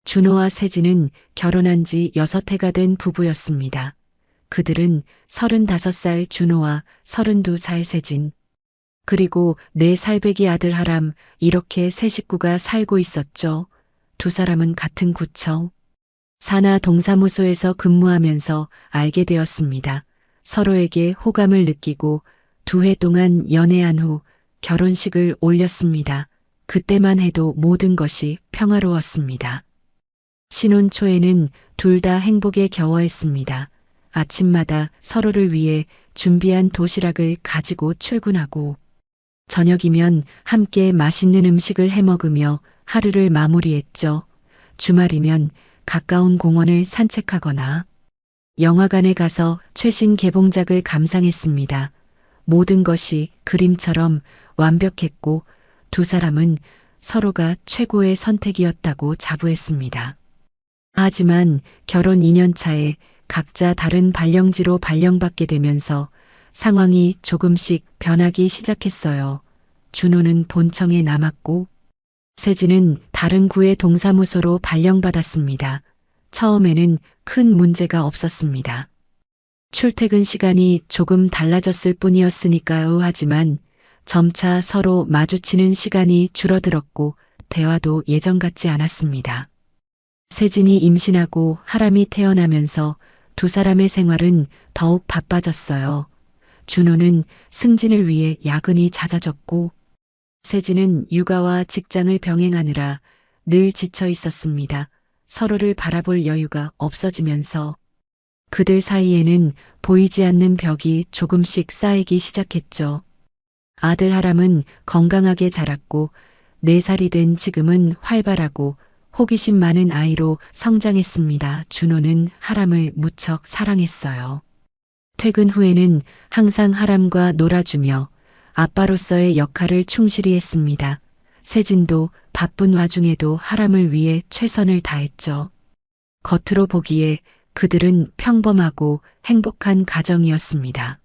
준호와 세진은 결혼한 지 6해가 된 부부였습니다. 그들은 35살 준호와 32살 세진, 그리고 4살배기 아들 하람, 이렇게 세 식구가 살고 있었죠. 두 사람은 같은 구청, 산하 동사무소에서 근무하면서 알게 되었습니다. 서로에게 호감을 느끼고 2해 동안 연애한 후 결혼식을 올렸습니다. 그때만 해도 모든 것이 평화로웠습니다. 신혼 초에는 둘 다 행복에 겨워했습니다. 아침마다 서로를 위해 준비한 도시락을 가지고 출근하고 저녁이면 함께 맛있는 음식을 해 먹으며 하루를 마무리했죠. 주말이면 가까운 공원을 산책하거나 영화관에 가서 최신 개봉작을 감상했습니다. 모든 것이 그림처럼 완벽했고 두 사람은 서로가 최고의 선택이었다고 자부했습니다. 하지만 결혼 2년 차에 각자 다른 발령지로 발령받게 되면서 상황이 조금씩 변하기 시작했어요. 준호는 본청에 남았고 세진은 다른 구의 동사무소로 발령받았습니다. 처음에는 큰 문제가 없었습니다. 출퇴근 시간이 조금 달라졌을 뿐이었으니까요. 하지만 점차 서로 마주치는 시간이 줄어들었고 대화도 예전 같지 않았습니다. 세진이 임신하고 하람이 태어나면서 두 사람의 생활은 더욱 바빠졌어요. 준호는 승진을 위해 야근이 잦아졌고 세진은 육아와 직장을 병행하느라 늘 지쳐 있었습니다. 서로를 바라볼 여유가 없어지면서 그들 사이에는 보이지 않는 벽이 조금씩 쌓이기 시작했죠. 아들 하람은 건강하게 자랐고 4살이 된 지금은 활발하고 호기심 많은 아이로 성장했습니다. 준호는 하람을 무척 사랑했어요. 퇴근 후에는 항상 하람과 놀아주며 아빠로서의 역할을 충실히 했습니다. 세진도 바쁜 와중에도 하람을 위해 최선을 다했죠. 겉으로 보기에 그들은 평범하고 행복한 가정이었습니다.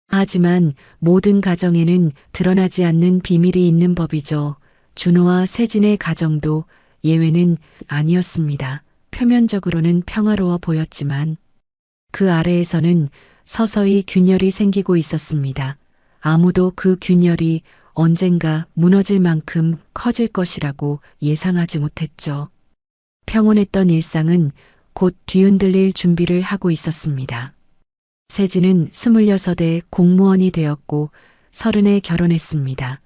하지만 모든 가정에는 드러나지 않는 비밀이 있는 법이죠. 준호와 세진의 가정도 예외는 아니었습니다. 표면적으로는 평화로워 보였지만 그 아래에서는 서서히 균열이 생기고 있었습니다. 아무도 그 균열이 언젠가 무너질 만큼 커질 것이라고 예상하지 못했죠. 평온했던 일상은 곧 뒤흔들릴 준비를 하고 있었습니다. 세진은 26에 공무원이 되었고 30에 결혼했습니다.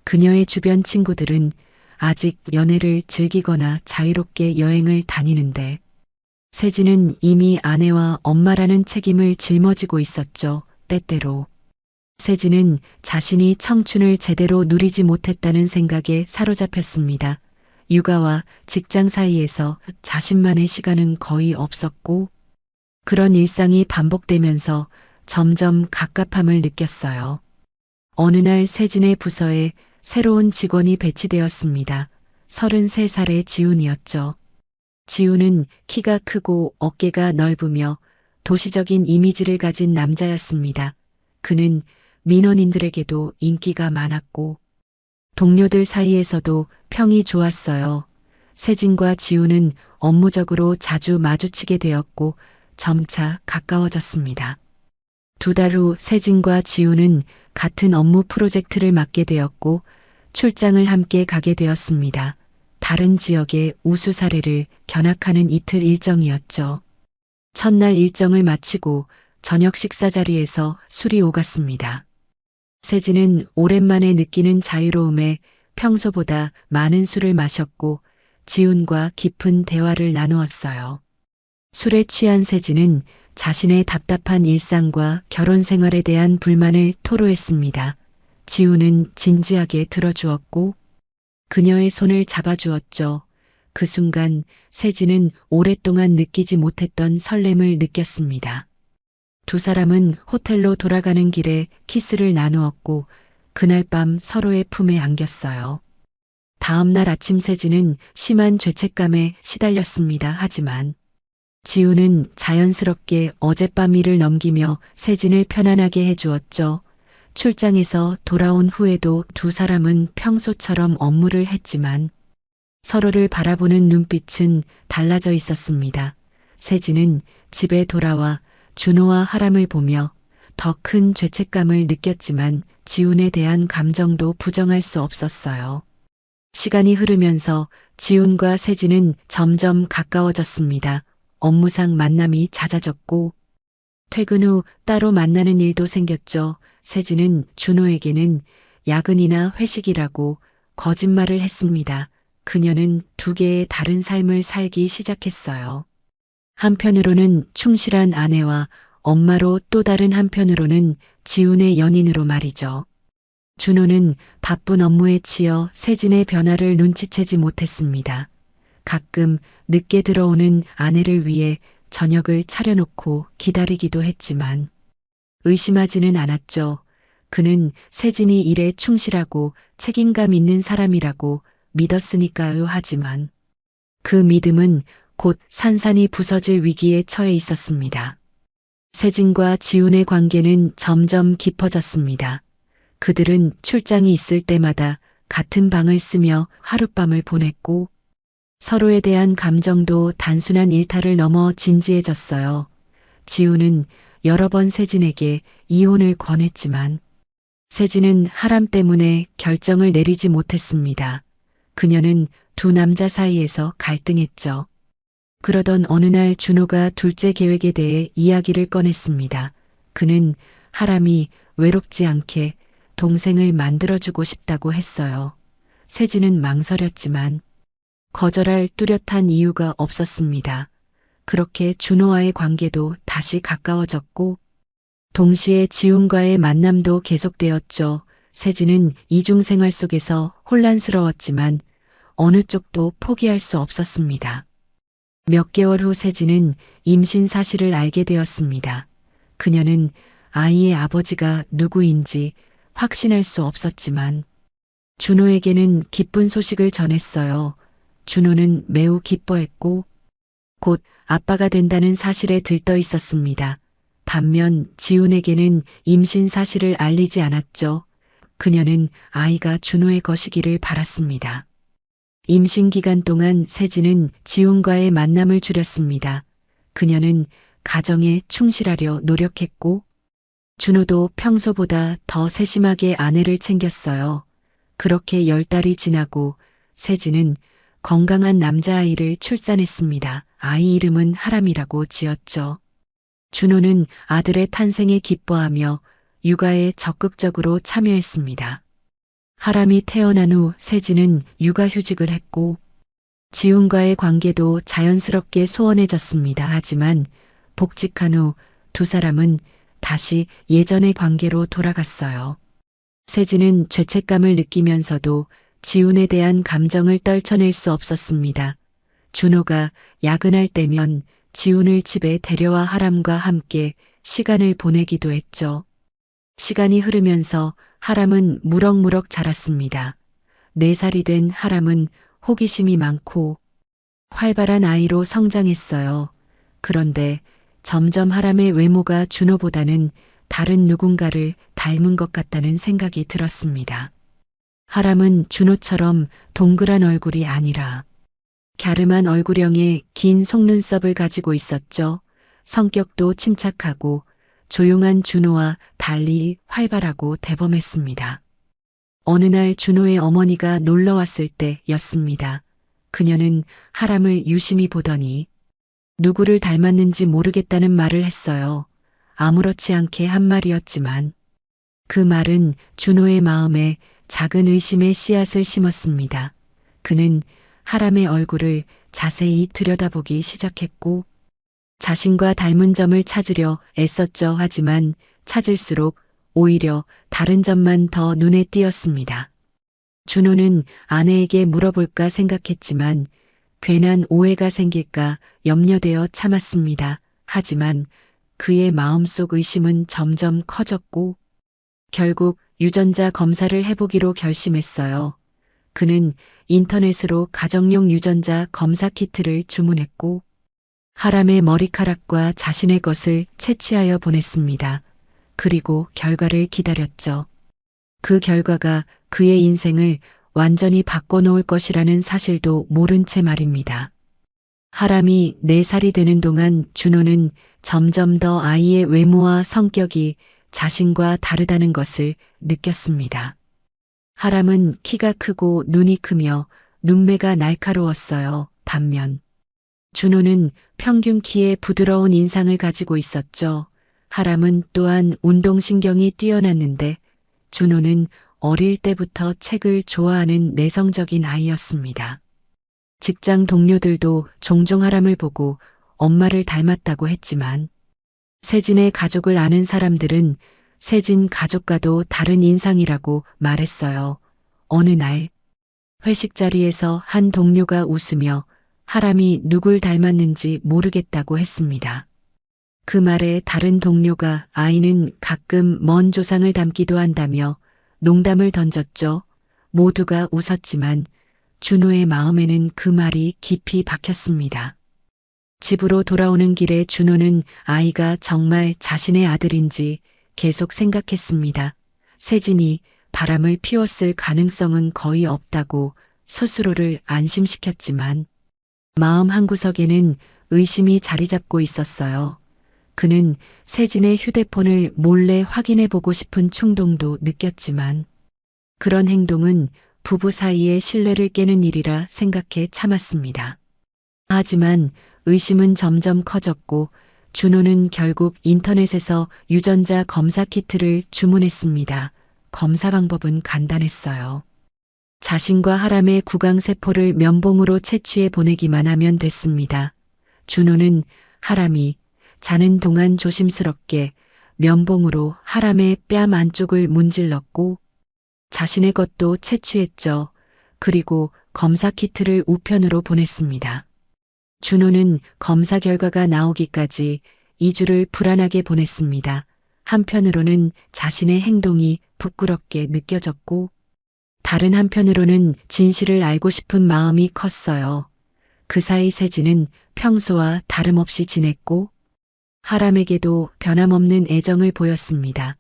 그녀의 주변 친구들은 아직 연애를 즐기거나 자유롭게 여행을 다니는데 세진은 이미 아내와 엄마라는 책임을 짊어지고 있었죠. 때때로 세진은 자신이 청춘을 제대로 누리지 못했다는 생각에 사로잡혔습니다. 육아와 직장 사이에서 자신만의 시간은 거의 없었고 그런 일상이 반복되면서 점점 갑갑함을 느꼈어요. 어느 날 세진의 부서에 새로운 직원이 배치되었습니다. 33살의 지훈이었죠. 지훈은 키가 크고 어깨가 넓으며 도시적인 이미지를 가진 남자였습니다. 그는 민원인들에게도 인기가 많았고 동료들 사이에서도 평이 좋았어요. 세진과 지훈은 업무적으로 자주 마주치게 되었고 점차 가까워졌습니다. 2달 후 세진과 지훈은 같은 업무 프로젝트를 맡게 되었고 출장을 함께 가게 되었습니다. 다른 지역의 우수 사례를 견학하는 이틀 일정이었죠. 첫날 일정을 마치고 저녁 식사 자리에서 술이 오갔습니다. 세진은 오랜만에 느끼는 자유로움에 평소보다 많은 술을 마셨고 지훈과 깊은 대화를 나누었어요. 술에 취한 세진은 자신의 답답한 일상과 결혼 생활에 대한 불만을 토로했습니다. 지훈은 진지하게 들어주었고 그녀의 손을 잡아주었죠. 그 순간 세진은 오랫동안 느끼지 못했던 설렘을 느꼈습니다. 두 사람은 호텔로 돌아가는 길에 키스를 나누었고 그날 밤 서로의 품에 안겼어요. 다음 날 아침 세진은 심한 죄책감에 시달렸습니다. 하지만 지훈은 자연스럽게 어젯밤 일을 넘기며 세진을 편안하게 해주었죠. 출장에서 돌아온 후에도 두 사람은 평소처럼 업무를 했지만 서로를 바라보는 눈빛은 달라져 있었습니다. 세진은 집에 돌아와 준호와 하람을 보며 더 큰 죄책감을 느꼈지만 지훈에 대한 감정도 부정할 수 없었어요. 시간이 흐르면서 지훈과 세진은 점점 가까워졌습니다. 업무상 만남이 잦아졌고 퇴근 후 따로 만나는 일도 생겼죠. 세진은 준호에게는 야근이나 회식이라고 거짓말을 했습니다. 그녀는 두 개의 다른 삶을 살기 시작했어요. 한편으로는 충실한 아내와 엄마로 또 다른 한편으로는 지훈의 연인으로 말이죠. 준호는 바쁜 업무에 치여 세진의 변화를 눈치채지 못했습니다. 가끔 늦게 들어오는 아내를 위해 저녁을 차려놓고 기다리기도 했지만 의심하지는 않았죠. 그는 세진이 일에 충실하고 책임감 있는 사람이라고 믿었으니까요. 하지만 그 믿음은 곧 산산이 부서질 위기에 처해 있었습니다. 세진과 지훈의 관계는 점점 깊어졌습니다. 그들은 출장이 있을 때마다 같은 방을 쓰며 하룻밤을 보냈고 서로에 대한 감정도 단순한 일탈을 넘어 진지해졌어요. 지훈은 여러 번 세진에게 이혼을 권했지만 세진은 하람 때문에 결정을 내리지 못했습니다. 그녀는 두 남자 사이에서 갈등했죠. 그러던 어느 날 준호가 둘째 계획에 대해 이야기를 꺼냈습니다. 그는 하람이 외롭지 않게 동생을 만들어주고 싶다고 했어요. 세진은 망설였지만 거절할 뚜렷한 이유가 없었습니다. 그렇게 준호와의 관계도 다시 가까워졌고 동시에 지훈과의 만남도 계속되었죠. 세진은 이중생활 속에서 혼란스러웠지만 어느 쪽도 포기할 수 없었습니다. 몇 개월 후 세진은 임신 사실을 알게 되었습니다. 그녀는 아이의 아버지가 누구인지 확신할 수 없었지만 준호에게는 기쁜 소식을 전했어요. 준호는 매우 기뻐했고 곧 아빠가 된다는 사실에 들떠 있었습니다. 반면 지훈에게는 임신 사실을 알리지 않았죠. 그녀는 아이가 준호의 것이기를 바랐습니다. 임신 기간 동안 세진은 지훈과의 만남을 줄였습니다. 그녀는 가정에 충실하려 노력했고 준호도 평소보다 더 세심하게 아내를 챙겼어요. 그렇게 10달이 지나고 세진은 건강한 남자아이를 출산했습니다. 아이 이름은 하람이라고 지었죠. 준호는 아들의 탄생에 기뻐하며 육아에 적극적으로 참여했습니다. 하람이 태어난 후 세진은 육아휴직을 했고 지훈과의 관계도 자연스럽게 소원해졌습니다. 하지만 복직한 후 두 사람은 다시 예전의 관계로 돌아갔어요. 세진은 죄책감을 느끼면서도 지훈에 대한 감정을 떨쳐낼 수 없었습니다. 준호가 야근할 때면 지훈을 집에 데려와 하람과 함께 시간을 보내기도 했죠. 시간이 흐르면서 하람은 무럭무럭 자랐습니다. 4살이 된 하람은 호기심이 많고 활발한 아이로 성장했어요. 그런데 점점 하람의 외모가 준호보다는 다른 누군가를 닮은 것 같다는 생각이 들었습니다. 하람은 준호처럼 동그란 얼굴이 아니라 갸름한 얼굴형의 긴 속눈썹을 가지고 있었죠. 성격도 침착하고 조용한 준호와 달리 활발하고 대범했습니다. 어느 날 준호의 어머니가 놀러 왔을 때였습니다. 그녀는 하람을 유심히 보더니 누구를 닮았는지 모르겠다는 말을 했어요. 아무렇지 않게 한 말이었지만 그 말은 준호의 마음에 작은 의심의 씨앗을 심었습니다. 그는 하람의 얼굴을 자세히 들여다보기 시작했고 자신과 닮은 점을 찾으려 애썼죠. 하지만 찾을수록 오히려 다른 점만 더 눈에 띄었습니다. 준호는 아내에게 물어볼까 생각했지만 괜한 오해가 생길까 염려되어 참았습니다. 하지만 그의 마음속 의심은 점점 커졌고 결국 유전자 검사를 해보기로 결심했어요. 그는 인터넷으로 가정용 유전자 검사 키트를 주문했고 하람의 머리카락과 자신의 것을 채취하여 보냈습니다. 그리고 결과를 기다렸죠. 그 결과가 그의 인생을 완전히 바꿔놓을 것이라는 사실도 모른 채 말입니다. 하람이 4살이 되는 동안 준호는 점점 더 아이의 외모와 성격이 자신과 다르다는 것을 느꼈습니다. 하람은 키가 크고 눈이 크며 눈매가 날카로웠어요. 반면 준호는 평균 키의 부드러운 인상을 가지고 있었죠. 하람은 또한 운동신경이 뛰어났는데 준호는 어릴 때부터 책을 좋아하는 내성적인 아이였습니다. 직장 동료들도 종종 하람을 보고 엄마를 닮았다고 했지만 세진의 가족을 아는 사람들은 세진 가족과도 다른 인상이라고 말했어요. 어느 날 회식 자리에서 한 동료가 웃으며 하람이 누굴 닮았는지 모르겠다고 했습니다. 그 말에 다른 동료가 아이는 가끔 먼 조상을 닮기도 한다며 농담을 던졌죠. 모두가 웃었지만 준호의 마음에는 그 말이 깊이 박혔습니다. 집으로 돌아오는 길에 준호는 아이가 정말 자신의 아들인지 계속 생각했습니다. 세진이 바람을 피웠을 가능성은 거의 없다고 스스로를 안심시켰지만 마음 한구석에는 의심이 자리 잡고 있었어요. 그는 세진의 휴대폰을 몰래 확인해 보고 싶은 충동도 느꼈지만 그런 행동은 부부 사이의 신뢰를 깨는 일이라 생각해 참았습니다. 하지만 의심은 점점 커졌고 준호는 결국 인터넷에서 유전자 검사 키트를 주문했습니다. 검사 방법은 간단했어요. 자신과 하람의 구강세포를 면봉으로 채취해 보내기만 하면 됐습니다. 준호는 하람이 자는 동안 조심스럽게 면봉으로 하람의 뺨 안쪽을 문질렀고 자신의 것도 채취했죠. 그리고 검사 키트를 우편으로 보냈습니다. 준호는 검사 결과가 나오기까지 2주를 불안하게 보냈습니다. 한편으로는 자신의 행동이 부끄럽게 느껴졌고 다른 한편으로는 진실을 알고 싶은 마음이 컸어요. 그 사이 세진은 평소와 다름없이 지냈고 하람에게도 변함없는 애정을 보였습니다.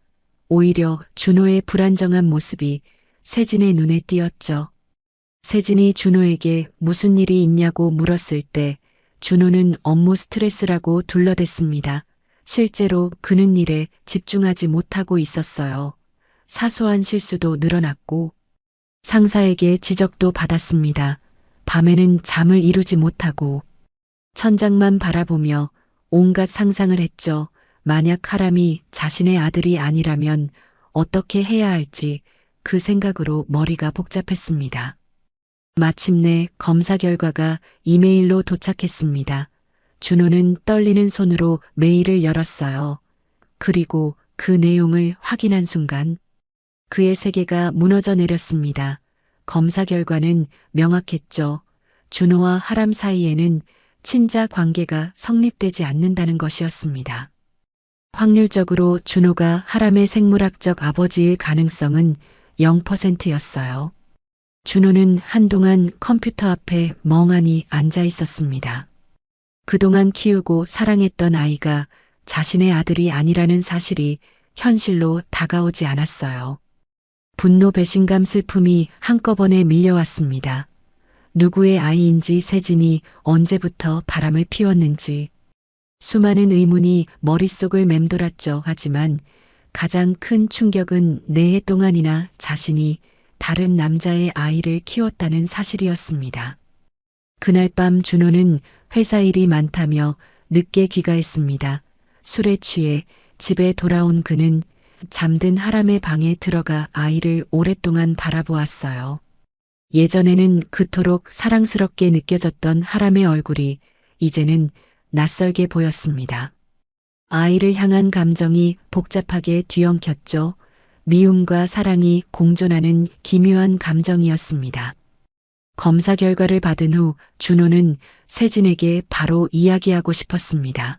오히려 준호의 불안정한 모습이 세진의 눈에 띄었죠. 세진이 준호에게 무슨 일이 있냐고 물었을 때 준호는 업무 스트레스라고 둘러댔습니다. 실제로 그는 일에 집중하지 못하고 있었어요. 사소한 실수도 늘어났고 상사에게 지적도 받았습니다. 밤에는 잠을 이루지 못하고 천장만 바라보며 온갖 상상을 했죠. 만약 하람이 자신의 아들이 아니라면 어떻게 해야 할지 그 생각으로 머리가 복잡했습니다. 마침내 검사 결과가 이메일로 도착했습니다. 준호는 떨리는 손으로 메일을 열었어요. 그리고 그 내용을 확인한 순간 그의 세계가 무너져 내렸습니다. 검사 결과는 명확했죠. 준호와 하람 사이에는 친자 관계가 성립되지 않는다는 것이었습니다. 확률적으로 준호가 하람의 생물학적 아버지일 가능성은 0%였어요. 준호는 한동안 컴퓨터 앞에 멍하니 앉아 있었습니다. 그동안 키우고 사랑했던 아이가 자신의 아들이 아니라는 사실이 현실로 다가오지 않았어요. 분노, 배신감, 슬픔이 한꺼번에 밀려왔습니다. 누구의 아이인지 세진이 언제부터 바람을 피웠는지 수많은 의문이 머릿속을 맴돌았죠. 하지만 가장 큰 충격은 4해 동안이나 자신이 다른 남자의 아이를 키웠다는 사실이었습니다. 그날 밤 준호는 회사 일이 많다며 늦게 귀가했습니다. 술에 취해 집에 돌아온 그는 잠든 하람의 방에 들어가 아이를 오랫동안 바라보았어요. 예전에는 그토록 사랑스럽게 느껴졌던 하람의 얼굴이 이제는 낯설게 보였습니다. 아이를 향한 감정이 복잡하게 뒤엉켰죠. 미움과 사랑이 공존하는 기묘한 감정이었습니다. 검사 결과를 받은 후 준호는 세진에게 바로 이야기하고 싶었습니다.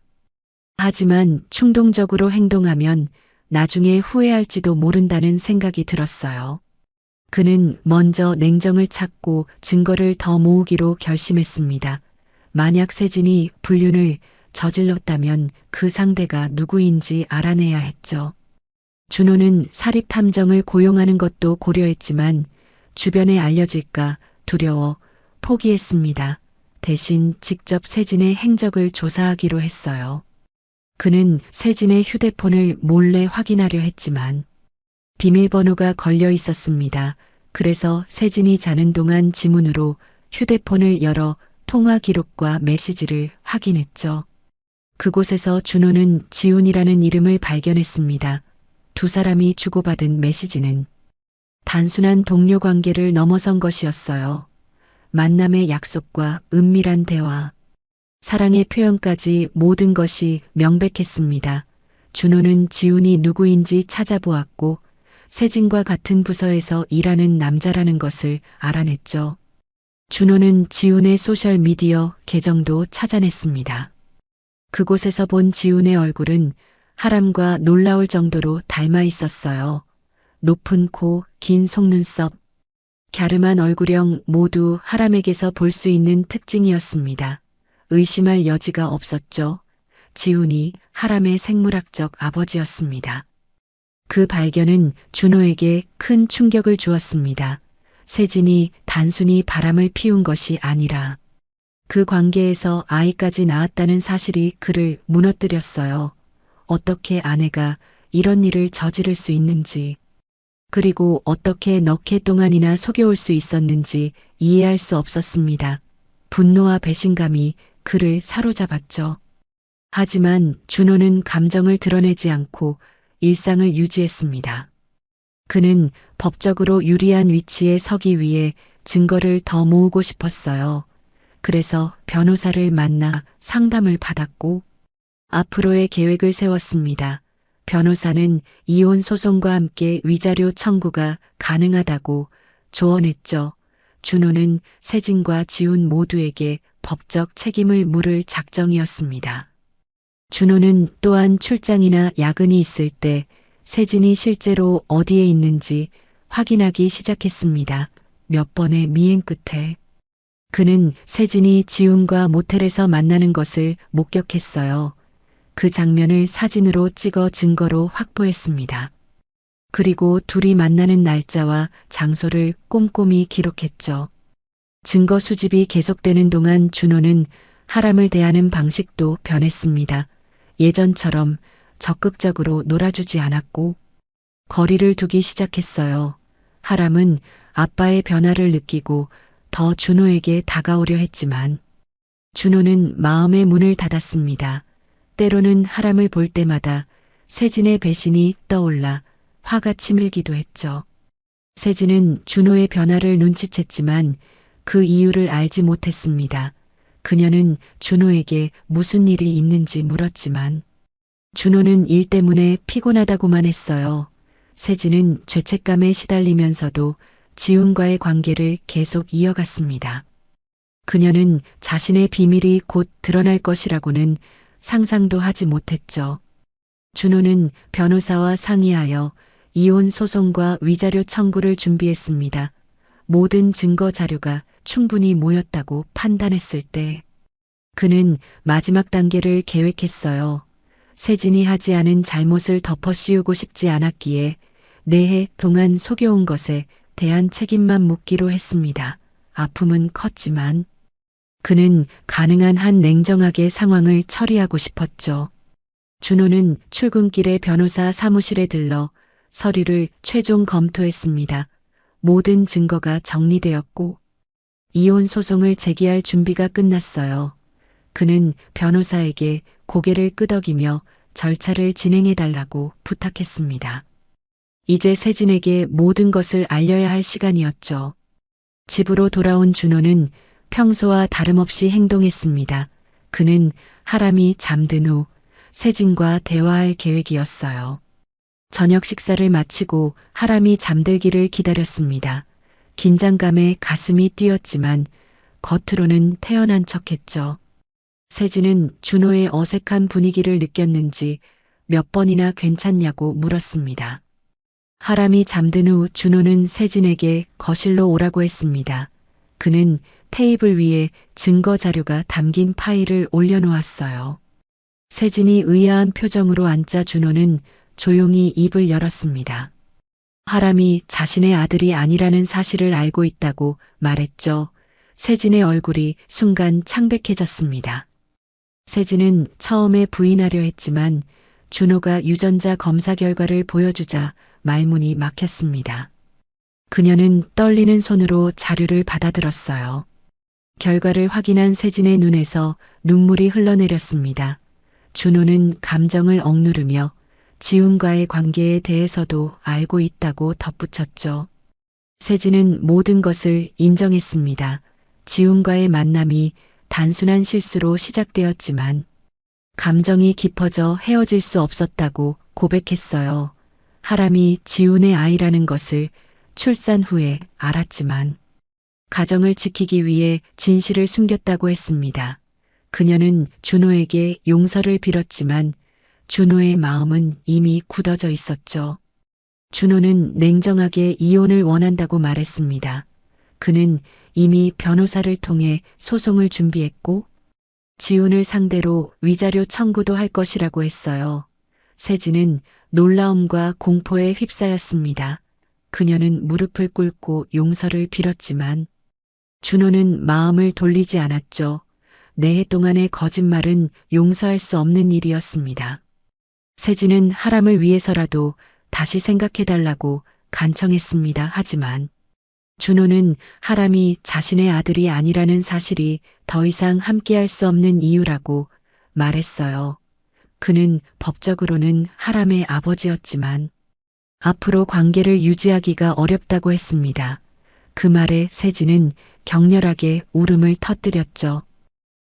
하지만 충동적으로 행동하면 나중에 후회할지도 모른다는 생각이 들었어요. 그는 먼저 냉정을 찾고 증거를 더 모으기로 결심했습니다. 만약 세진이 불륜을 저질렀다면 그 상대가 누구인지 알아내야 했죠. 준호는 사립탐정을 고용하는 것도 고려했지만 주변에 알려질까 두려워 포기했습니다. 대신 직접 세진의 행적을 조사하기로 했어요. 그는 세진의 휴대폰을 몰래 확인하려 했지만 비밀번호가 걸려 있었습니다. 그래서 세진이 자는 동안 지문으로 휴대폰을 열어 통화 기록과 메시지를 확인했죠. 그곳에서 준호는 지훈이라는 이름을 발견했습니다. 두 사람이 주고받은 메시지는 단순한 동료 관계를 넘어선 것이었어요. 만남의 약속과 은밀한 대화, 사랑의 표현까지 모든 것이 명백했습니다. 준호는 지훈이 누구인지 찾아보았고 세진과 같은 부서에서 일하는 남자라는 것을 알아냈죠. 준호는 지훈의 소셜미디어 계정도 찾아냈습니다. 그곳에서 본 지훈의 얼굴은 하람과 놀라울 정도로 닮아 있었어요. 높은 코, 긴 속눈썹, 갸름한 얼굴형 모두 하람에게서 볼 수 있는 특징이었습니다. 의심할 여지가 없었죠. 지훈이 하람의 생물학적 아버지였습니다. 그 발견은 준호에게 큰 충격을 주었습니다. 세진이 단순히 바람을 피운 것이 아니라 그 관계에서 아이까지 낳았다는 사실이 그를 무너뜨렸어요. 어떻게 아내가 이런 일을 저지를 수 있는지, 그리고 어떻게 넉 해 동안이나 속여올 수 있었는지 이해할 수 없었습니다. 분노와 배신감이 그를 사로잡았죠. 하지만 준호는 감정을 드러내지 않고 일상을 유지했습니다. 그는 법적으로 유리한 위치에 서기 위해 증거를 더 모으고 싶었어요. 그래서 변호사를 만나 상담을 받았고 앞으로의 계획을 세웠습니다. 변호사는 이혼 소송과 함께 위자료 청구가 가능하다고 조언했죠. 준호는 세진과 지훈 모두에게 법적 책임을 물을 작정이었습니다. 준호는 또한 출장이나 야근이 있을 때 세진이 실제로 어디에 있는지 확인하기 시작했습니다. 몇 번의 미행 끝에 그는 세진이 지훈과 모텔에서 만나는 것을 목격했어요. 그 장면을 사진으로 찍어 증거로 확보했습니다. 그리고 둘이 만나는 날짜와 장소를 꼼꼼히 기록했죠. 증거 수집이 계속되는 동안 준호는 하람을 대하는 방식도 변했습니다. 예전처럼 적극적으로 놀아주지 않았고 거리를 두기 시작했어요. 하람은 아빠의 변화를 느끼고 더 준호에게 다가오려 했지만 준호는 마음의 문을 닫았습니다. 때로는 하람을 볼 때마다 세진의 배신이 떠올라 화가 치밀기도 했죠. 세진은 준호의 변화를 눈치챘지만 그 이유를 알지 못했습니다. 그녀는 준호에게 무슨 일이 있는지 물었지만 준호는 일 때문에 피곤하다고만 했어요. 세진은 죄책감에 시달리면서도 지훈과의 관계를 계속 이어갔습니다. 그녀는 자신의 비밀이 곧 드러날 것이라고는 상상도 하지 못했죠. 준호는 변호사와 상의하여 이혼 소송과 위자료 청구를 준비했습니다. 모든 증거 자료가 충분히 모였다고 판단했을 때 그는 마지막 단계를 계획했어요. 세진이 하지 않은 잘못을 덮어씌우고 싶지 않았기에 4해 동안 속여온 것에 대한 책임만 묻기로 했습니다. 아픔은 컸지만 그는 가능한 한 냉정하게 상황을 처리하고 싶었죠. 준호는 출근길에 변호사 사무실에 들러 서류를 최종 검토했습니다. 모든 증거가 정리되었고 이혼 소송을 제기할 준비가 끝났어요. 그는 변호사에게 고개를 끄덕이며 절차를 진행해달라고 부탁했습니다. 이제 세진에게 모든 것을 알려야 할 시간이었죠. 집으로 돌아온 준호는 평소와 다름없이 행동했습니다. 그는 하람이 잠든 후 세진과 대화할 계획이었어요. 저녁 식사를 마치고 하람이 잠들기를 기다렸습니다. 긴장감에 가슴이 뛰었지만 겉으로는 태연한 척했죠. 세진은 준호의 어색한 분위기를 느꼈는지 몇 번이나 괜찮냐고 물었습니다. 하람이 잠든 후 준호는 세진에게 거실로 오라고 했습니다. 그는 테이블 위에 증거 자료가 담긴 파일을 올려놓았어요. 세진이 의아한 표정으로 앉자 준호는 조용히 입을 열었습니다. 하람이 자신의 아들이 아니라는 사실을 알고 있다고 말했죠. 세진의 얼굴이 순간 창백해졌습니다. 세진은 처음에 부인하려 했지만 준호가 유전자 검사 결과를 보여주자 말문이 막혔습니다. 그녀는 떨리는 손으로 자료를 받아들었어요. 결과를 확인한 세진의 눈에서 눈물이 흘러내렸습니다. 준호는 감정을 억누르며 지훈과의 관계에 대해서도 알고 있다고 덧붙였죠. 세진은 모든 것을 인정했습니다. 지훈과의 만남이 단순한 실수로 시작되었지만 감정이 깊어져 헤어질 수 없었다고 고백했어요. 하람이 지훈의 아이라는 것을 출산 후에 알았지만 가정을 지키기 위해 진실을 숨겼다고 했습니다. 그녀는 준호에게 용서를 빌었지만 준호의 마음은 이미 굳어져 있었죠. 준호는 냉정하게 이혼을 원한다고 말했습니다. 그는 이미 변호사를 통해 소송을 준비했고 지훈을 상대로 위자료 청구도 할 것이라고 했어요. 세진은 놀라움과 공포에 휩싸였습니다. 그녀는 무릎을 꿇고 용서를 빌었지만 준호는 마음을 돌리지 않았죠. 4해 동안의 거짓말은 용서할 수 없는 일이었습니다. 세진은 하람을 위해서라도 다시 생각해달라고 간청했습니다. 하지만 준호는 하람이 자신의 아들이 아니라는 사실이 더 이상 함께할 수 없는 이유라고 말했어요. 그는 법적으로는 하람의 아버지였지만 앞으로 관계를 유지하기가 어렵다고 했습니다. 그 말에 세진은 격렬하게 울음을 터뜨렸죠.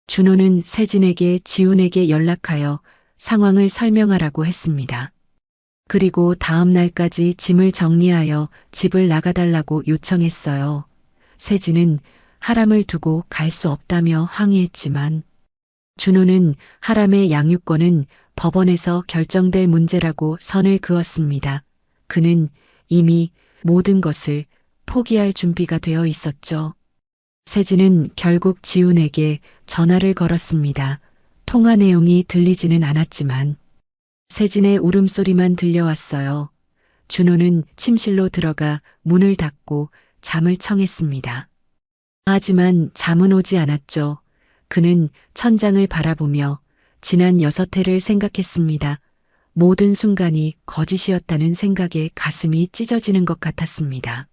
준호는 세진에게 지훈에게 연락하여 상황을 설명하라고 했습니다. 그리고 다음 날까지 짐을 정리하여 집을 나가달라고 요청했어요. 세진은 하람을 두고 갈 수 없다며 항의했지만 준호는 하람의 양육권은 법원에서 결정될 문제라고 선을 그었습니다. 그는 이미 모든 것을 포기할 준비가 되어 있었죠. 세진은 결국 지훈에게 전화를 걸었습니다. 통화 내용이 들리지는 않았지만 세진의 울음소리만 들려왔어요. 준호는 침실로 들어가 문을 닫고 잠을 청했습니다. 하지만 잠은 오지 않았죠. 그는 천장을 바라보며 지난 6해를 생각했습니다. 모든 순간이 거짓이었다는 생각에 가슴이 찢어지는 것 같았습니다.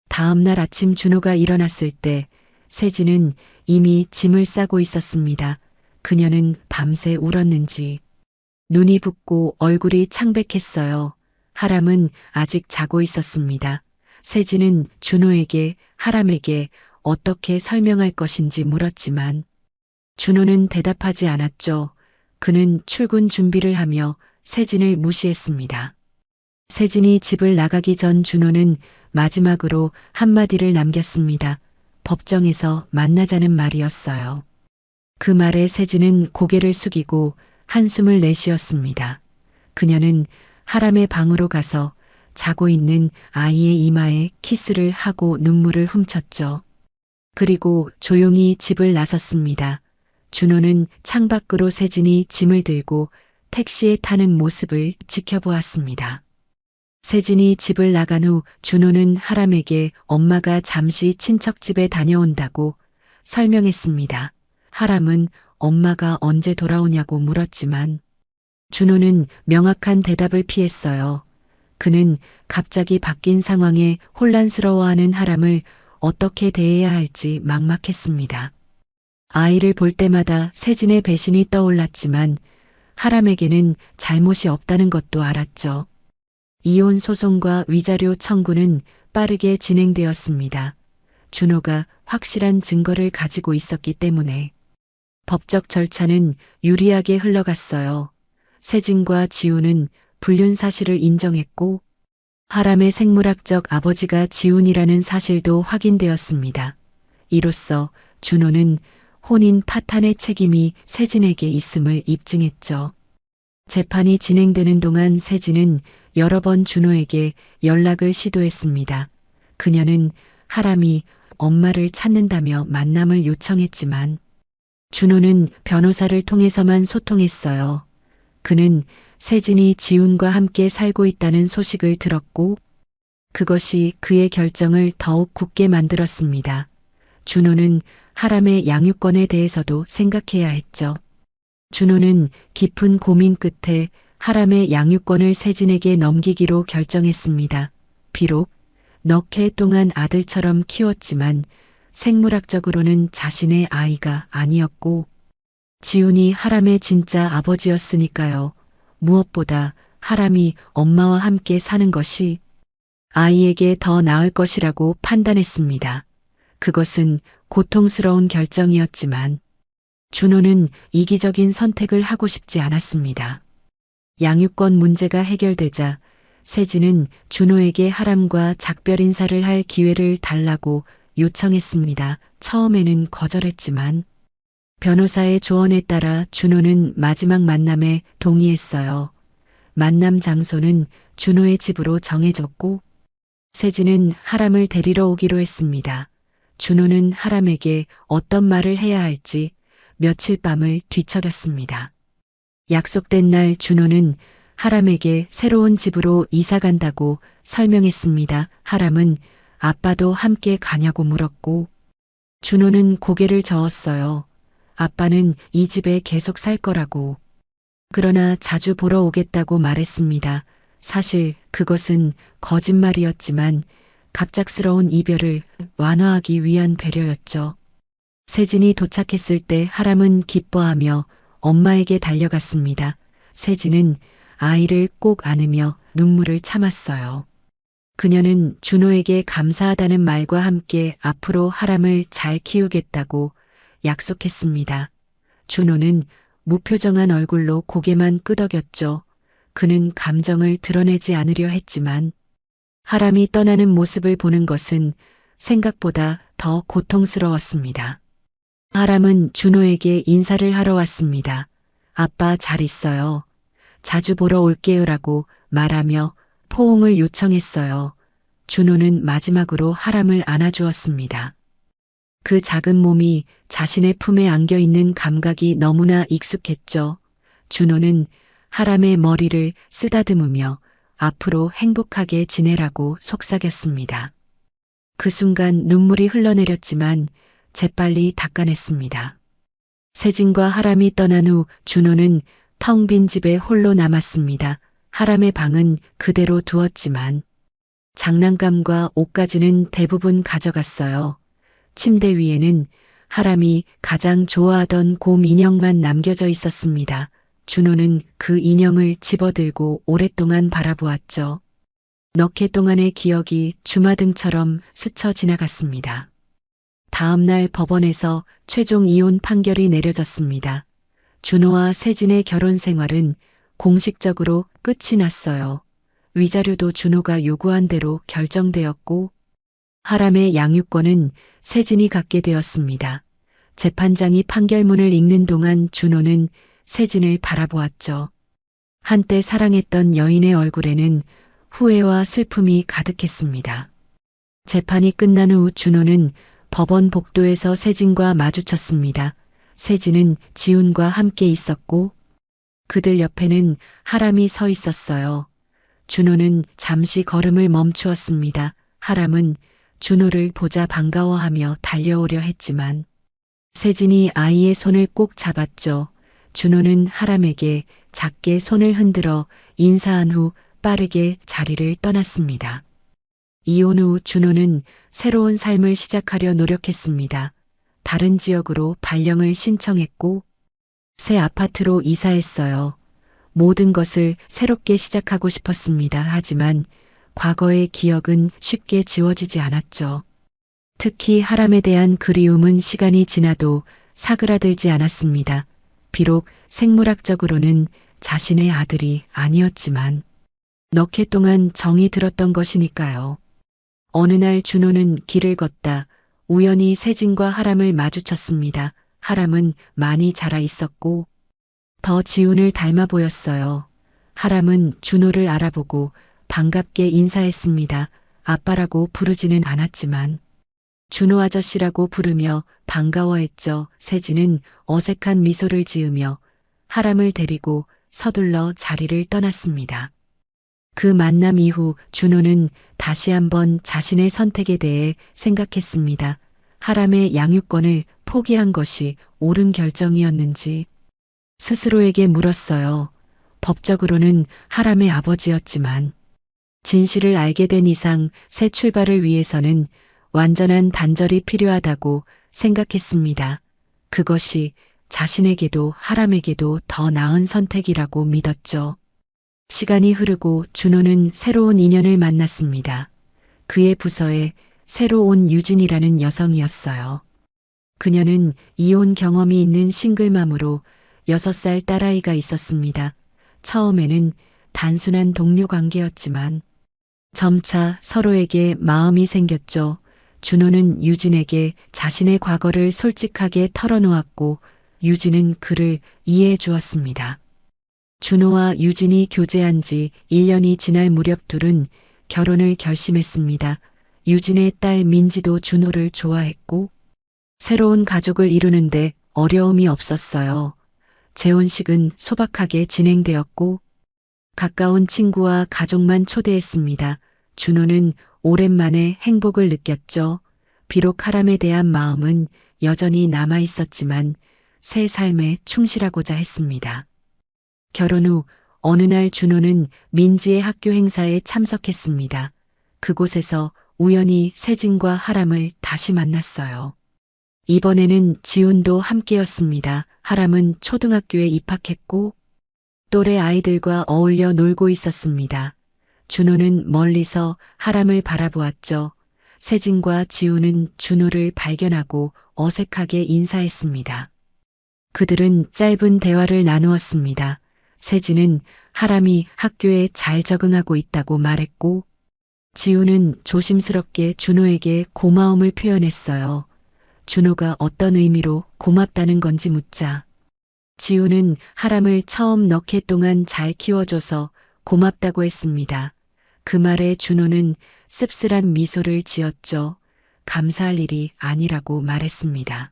다음 날 아침 준호가 일어났을 때 세진은 이미 짐을 싸고 있었습니다. 그녀는 밤새 울었는지 눈이 붓고 얼굴이 창백했어요. 하람은 아직 자고 있었습니다. 세진은 준호에게 하람에게 어떻게 설명할 것인지 물었지만 준호는 대답하지 않았죠. 그는 출근 준비를 하며 세진을 무시했습니다. 세진이 집을 나가기 전 준호는 마지막으로 한마디를 남겼습니다. 법정에서 만나자는 말이었어요. 그 말에 세진은 고개를 숙이고 한숨을 내쉬었습니다. 그녀는 하람의 방으로 가서 자고 있는 아이의 이마에 키스를 하고 눈물을 훔쳤죠. 그리고 조용히 집을 나섰습니다. 준호는 창밖으로 세진이 짐을 들고 택시에 타는 모습을 지켜보았습니다. 세진이 집을 나간 후 준호는 하람에게 엄마가 잠시 친척집에 다녀온다고 설명했습니다. 하람은 엄마가 언제 돌아오냐고 물었지만 준호는 명확한 대답을 피했어요. 그는 갑자기 바뀐 상황에 혼란스러워하는 하람을 어떻게 대해야 할지 막막했습니다. 아이를 볼 때마다 세진의 배신이 떠올랐지만 하람에게는 잘못이 없다는 것도 알았죠. 이혼 소송과 위자료 청구는 빠르게 진행되었습니다. 준호가 확실한 증거를 가지고 있었기 때문에 법적 절차는 유리하게 흘러갔어요. 세진과 지훈은 불륜 사실을 인정했고 하람의 생물학적 아버지가 지훈이라는 사실도 확인되었습니다. 이로써 준호는 혼인 파탄의 책임이 세진에게 있음을 입증했죠. 재판이 진행되는 동안 세진은 여러 번 준호에게 연락을 시도했습니다. 그녀는 하람이 엄마를 찾는다며 만남을 요청했지만 준호는 변호사를 통해서만 소통했어요. 그는 세진이 지훈과 함께 살고 있다는 소식을 들었고 그것이 그의 결정을 더욱 굳게 만들었습니다. 준호는 하람의 양육권에 대해서도 생각해야 했죠. 준호는 깊은 고민 끝에 하람의 양육권을 세진에게 넘기기로 결정했습니다. 비록 넉 해 동안 아들처럼 키웠지만 생물학적으로는 자신의 아이가 아니었고 지훈이 하람의 진짜 아버지였으니까요. 무엇보다 하람이 엄마와 함께 사는 것이 아이에게 더 나을 것이라고 판단했습니다. 그것은 고통스러운 결정이었지만 준호는 이기적인 선택을 하고 싶지 않았습니다. 양육권 문제가 해결되자 세진은 준호에게 하람과 작별 인사를 할 기회를 달라고 요청했습니다. 처음에는 거절했지만 변호사의 조언에 따라 준호는 마지막 만남에 동의했어요. 만남 장소는 준호의 집으로 정해졌고 세진은 하람을 데리러 오기로 했습니다. 준호는 하람에게 어떤 말을 해야 할지 며칠 밤을 뒤척였습니다. 약속된 날 준호는 하람에게 새로운 집으로 이사 간다고 설명했습니다. 하람은 아빠도 함께 가냐고 물었고 준호는 고개를 저었어요. 아빠는 이 집에 계속 살 거라고. 그러나 자주 보러 오겠다고 말했습니다. 사실 그것은 거짓말이었지만 갑작스러운 이별을 완화하기 위한 배려였죠. 세진이 도착했을 때 하람은 기뻐하며 엄마에게 달려갔습니다. 세진은 아이를 꼭 안으며 눈물을 참았어요. 그녀는 준호에게 감사하다는 말과 함께 앞으로 하람을 잘 키우겠다고 약속했습니다. 준호는 무표정한 얼굴로 고개만 끄덕였죠. 그는 감정을 드러내지 않으려 했지만 하람이 떠나는 모습을 보는 것은 생각보다 더 고통스러웠습니다. 하람은 준호에게 인사를 하러 왔습니다. 아빠 잘 있어요. 자주 보러 올게요라고 말하며 포옹을 요청했어요. 준호는 마지막으로 하람을 안아주었습니다. 그 작은 몸이 자신의 품에 안겨 있는 감각이 너무나 익숙했죠. 준호는 하람의 머리를 쓰다듬으며 앞으로 행복하게 지내라고 속삭였습니다. 그 순간 눈물이 흘러내렸지만 재빨리 닦아냈습니다. 세진과 하람이 떠난 후 준호는 텅 빈 집에 홀로 남았습니다. 하람의 방은 그대로 두었지만 장난감과 옷까지는 대부분 가져갔어요. 침대 위에는 하람이 가장 좋아하던 곰 인형만 남겨져 있었습니다. 준호는 그 인형을 집어들고 오랫동안 바라보았죠. 넉 해 동안의 기억이 주마등처럼 스쳐 지나갔습니다. 다음 날 법원에서 최종 이혼 판결이 내려졌습니다. 준호와 세진의 결혼 생활은 공식적으로 끝이 났어요. 위자료도 준호가 요구한 대로 결정되었고 하람의 양육권은 세진이 갖게 되었습니다. 재판장이 판결문을 읽는 동안 준호는 세진을 바라보았죠. 한때 사랑했던 여인의 얼굴에는 후회와 슬픔이 가득했습니다. 재판이 끝난 후 준호는 법원 복도에서 세진과 마주쳤습니다. 세진은 지훈과 함께 있었고 그들 옆에는 하람이 서 있었어요. 준호는 잠시 걸음을 멈추었습니다. 하람은 준호를 보자 반가워하며 달려오려 했지만 세진이 아이의 손을 꼭 잡았죠. 준호는 하람에게 작게 손을 흔들어 인사한 후 빠르게 자리를 떠났습니다. 이혼 후 준호는 새로운 삶을 시작하려 노력했습니다. 다른 지역으로 발령을 신청했고 새 아파트로 이사했어요. 모든 것을 새롭게 시작하고 싶었습니다. 하지만 과거의 기억은 쉽게 지워지지 않았죠. 특히 하람에 대한 그리움은 시간이 지나도 사그라들지 않았습니다. 비록 생물학적으로는 자신의 아들이 아니었지만 넉 해 동안 정이 들었던 것이니까요. 어느 날 준호는 길을 걷다 우연히 세진과 하람을 마주쳤습니다. 하람은 많이 자라 있었고 더 지훈을 닮아 보였어요. 하람은 준호를 알아보고 반갑게 인사했습니다. 아빠라고 부르지는 않았지만 준호 아저씨라고 부르며 반가워했죠. 세진은 어색한 미소를 지으며 하람을 데리고 서둘러 자리를 떠났습니다. 그 만남 이후 준호는 다시 한번 자신의 선택에 대해 생각했습니다. 하람의 양육권을 포기한 것이 옳은 결정이었는지 스스로에게 물었어요. 법적으로는 하람의 아버지였지만 진실을 알게 된 이상 새 출발을 위해서는 완전한 단절이 필요하다고 생각했습니다. 그것이 자신에게도 하람에게도 더 나은 선택이라고 믿었죠. 시간이 흐르고 준호는 새로운 인연을 만났습니다. 그의 부서에 새로 온 유진이라는 여성이었어요. 그녀는 이혼 경험이 있는 싱글맘으로 6살 딸아이가 있었습니다. 처음에는 단순한 동료 관계였지만 점차 서로에게 마음이 생겼죠. 준호는 유진에게 자신의 과거를 솔직하게 털어놓았고 유진은 그를 이해해 주었습니다. 준호와 유진이 교제한 지 1년이 지날 무렵 둘은 결혼을 결심했습니다. 유진의 딸 민지도 준호를 좋아했고 새로운 가족을 이루는데 어려움이 없었어요. 재혼식은 소박하게 진행되었고 가까운 친구와 가족만 초대했습니다. 준호는 오랜만에 행복을 느꼈죠. 비록 하람에 대한 마음은 여전히 남아 있었지만 새 삶에 충실하고자 했습니다. 결혼 후 어느 날 준호는 민지의 학교 행사에 참석했습니다. 그곳에서 우연히 세진과 하람을 다시 만났어요. 이번에는 지훈도 함께였습니다. 하람은 초등학교에 입학했고 또래 아이들과 어울려 놀고 있었습니다. 준호는 멀리서 하람을 바라보았죠. 세진과 지훈은 준호를 발견하고 어색하게 인사했습니다. 그들은 짧은 대화를 나누었습니다. 세진은 하람이 학교에 잘 적응하고 있다고 말했고 지훈은 조심스럽게 준호에게 고마움을 표현했어요. 준호가 어떤 의미로 고맙다는 건지 묻자 지훈은 하람을 처음 넉 해 동안 잘 키워줘서 고맙다고 했습니다. 그 말에 준호는 씁쓸한 미소를 지었죠. 감사할 일이 아니라고 말했습니다.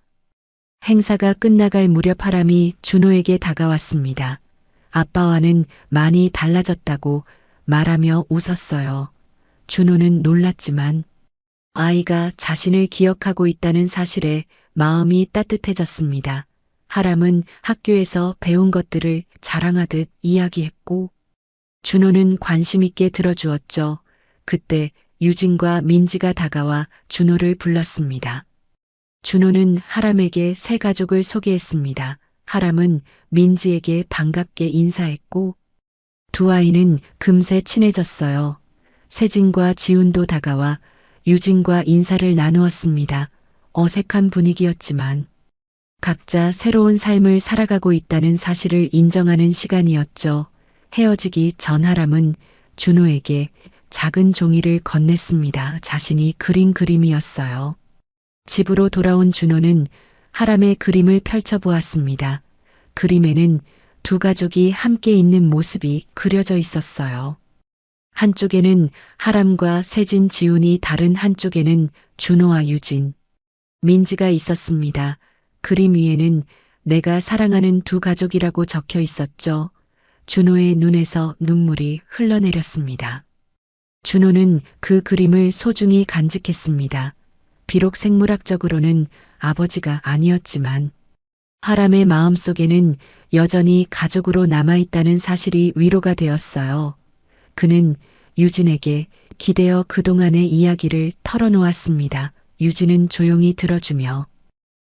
행사가 끝나갈 무렵 하람이 준호에게 다가왔습니다. 아빠와는 많이 달라졌다고 말하며 웃었어요. 준호는 놀랐지만 아이가 자신을 기억하고 있다는 사실에 마음이 따뜻해졌습니다. 하람은 학교에서 배운 것들을 자랑하듯 이야기했고 준호는 관심 있게 들어주었죠. 그때 유진과 민지가 다가와 준호를 불렀습니다. 준호는 하람에게 새 가족을 소개했습니다. 하람은 민지에게 반갑게 인사했고 두 아이는 금세 친해졌어요. 세진과 지훈도 다가와 유진과 인사를 나누었습니다. 어색한 분위기였지만 각자 새로운 삶을 살아가고 있다는 사실을 인정하는 시간이었죠. 헤어지기 전 하람은 준호에게 작은 종이를 건넸습니다. 자신이 그린 그림이었어요. 집으로 돌아온 준호는 하람의 그림을 펼쳐보았습니다. 그림에는 두 가족이 함께 있는 모습이 그려져 있었어요. 한쪽에는 하람과 세진, 지훈이, 다른 한쪽에는 준호와 유진, 민지가 있었습니다. 그림 위에는 내가 사랑하는 두 가족이라고 적혀 있었죠. 준호의 눈에서 눈물이 흘러내렸습니다. 준호는 그 그림을 소중히 간직했습니다. 비록 생물학적으로는 아버지가 아니었지만 하람의 마음속에는 여전히 가족으로 남아있다는 사실이 위로가 되었어요. 그는 유진에게 기대어 그동안의 이야기를 털어놓았습니다. 유진은 조용히 들어주며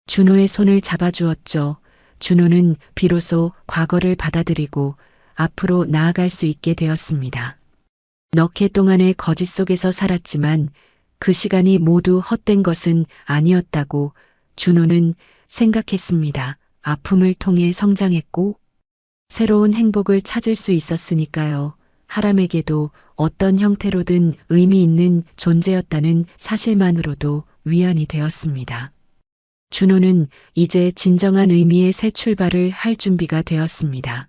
준호의 손을 잡아주었죠. 준호는 비로소 과거를 받아들이고 앞으로 나아갈 수 있게 되었습니다. 넉 해 동안의 거짓 속에서 살았지만 그 시간이 모두 헛된 것은 아니었다고 준호는 생각했습니다. 아픔을 통해 성장했고 새로운 행복을 찾을 수 있었으니까요. 하람에게도 어떤 형태로든 의미 있는 존재였다는 사실만으로도 위안이 되었습니다. 준호는 이제 진정한 의미의 새 출발을 할 준비가 되었습니다.